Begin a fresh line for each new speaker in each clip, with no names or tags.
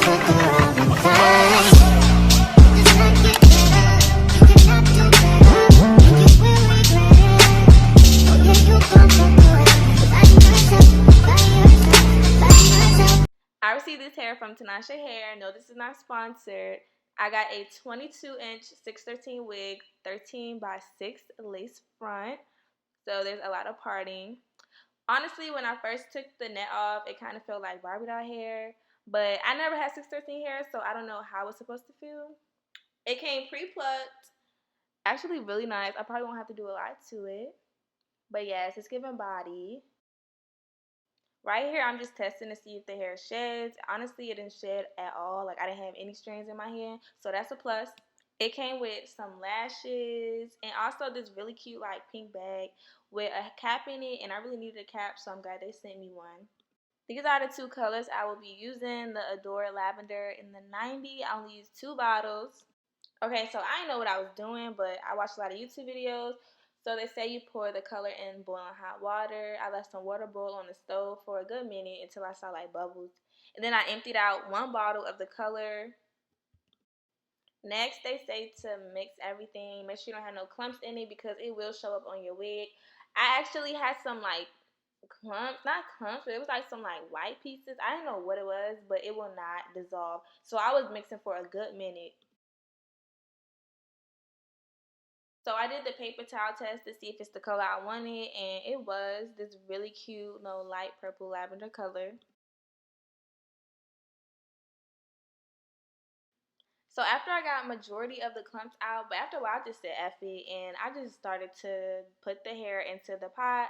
I received this hair from Tinashe Hair. No, this is not sponsored. I got a 22-inch 613 wig, 13 by 6 lace front. So there's a lot of parting. Honestly, when I first took the net off, it kind of felt like Barbie doll hair. But I never had 613 hair, so I don't know how it's supposed to feel. It came pre-plucked. Actually really nice. I probably won't have to do a lot to it. But yes, it's giving body. Right here, I'm just testing to see if the hair sheds. Honestly, it didn't shed at all. Like, I didn't have any strands in my hair. So that's a plus. It came with some lashes and also this really cute, like, pink bag with a cap in it. And I really needed a cap, so I'm glad they sent me one. These are the two colors I will be using. The Adore Lavender in the 90. I only used 2 bottles. Okay, so I didn't know what I was doing, but I watched a lot of YouTube videos. So they say you pour the color in boiling hot water. I let some water boil on the stove for a good minute until I saw like bubbles. And then I emptied out 1 bottle of the color. Next, they say to mix everything. Make sure you don't have no clumps in it because it will show up on your wig. I actually had some like clumps, not clumps, but it was like some like white pieces. I don't know what it was, but it will not dissolve. So I was mixing for a good minute. So I did the paper towel test to see if it's the color I wanted, and it was this really cute, light purple lavender color. So after I got majority of the clumps out, but after a while I just said F it, and I just started to put the hair into the pot.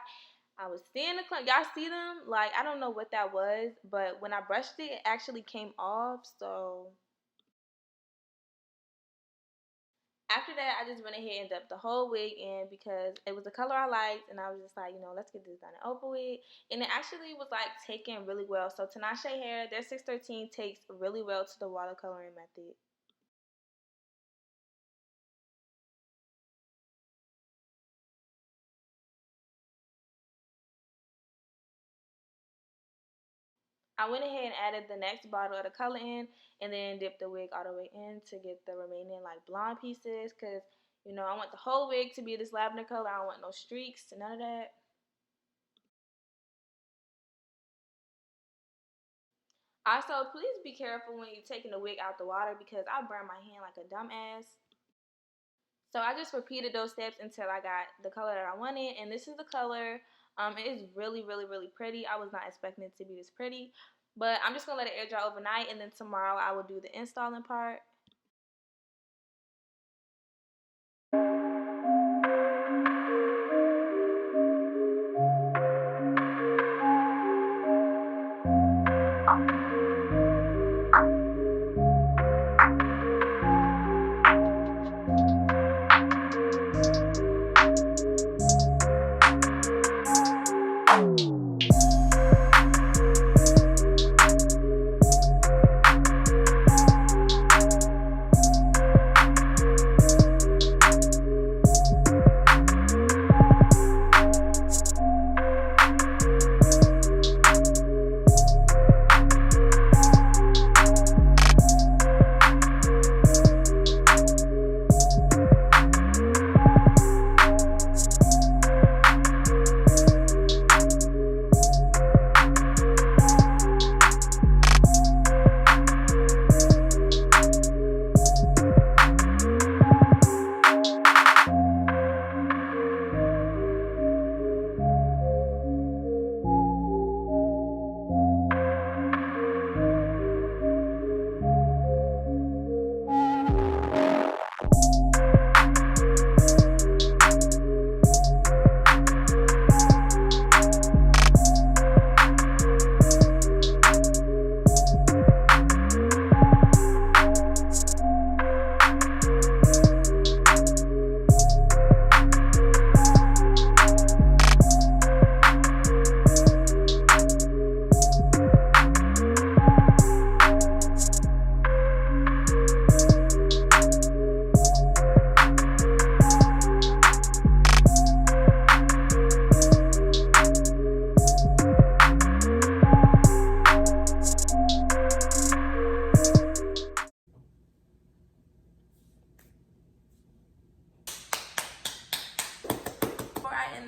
I was seeing the clumps. Y'all see them? Like, I don't know what that was, but when I brushed it, it actually came off, so after that, I just went ahead and dumped the whole wig in because it was the color I liked, and I was just like, let's get this done and over with. And it actually was like taking really well. So Tinashe Hair, their 613 takes really well to the watercoloring method. I went ahead and added the next bottle of the color in, and then dipped the wig all the way in to get the remaining like blonde pieces, because I want the whole wig to be this lavender color. I don't want no streaks, none of that. Also, please be careful when you're taking the wig out the water because I burned my hand like a dumbass. So I just repeated those steps until I got the color that I wanted, and this is the color. It is really, really, really pretty. I was not expecting it to be this pretty, but I'm just gonna let it air dry overnight, and then tomorrow I will do the installing part.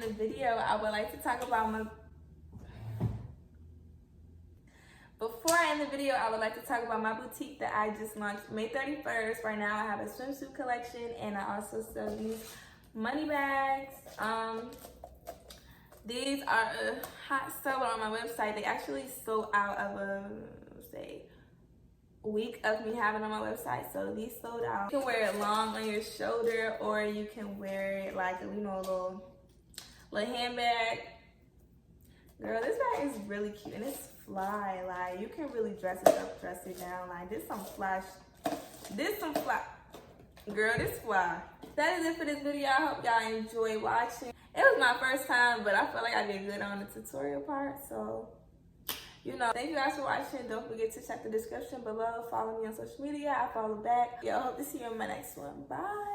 the video, I would like to talk about my boutique that I just launched May 31st. Right now I have a swimsuit collection and I also sell these money bags. These are a hot seller on my website. They actually sold out of a week of me having on my website, so these sold out. You can wear it long on your shoulder, or you can wear it like a little handbag. Girl, this bag is really cute and it's fly. Like, you can really dress it up, dress it down. Like, this some fly. Girl, this fly. That is it for this video. I hope y'all enjoy watching. It was my first time, but I feel like I did good on the tutorial part, so thank you guys for watching. Don't forget to check the description below. Follow me on social media. I follow back. Yo, hope to see you in my next one. Bye.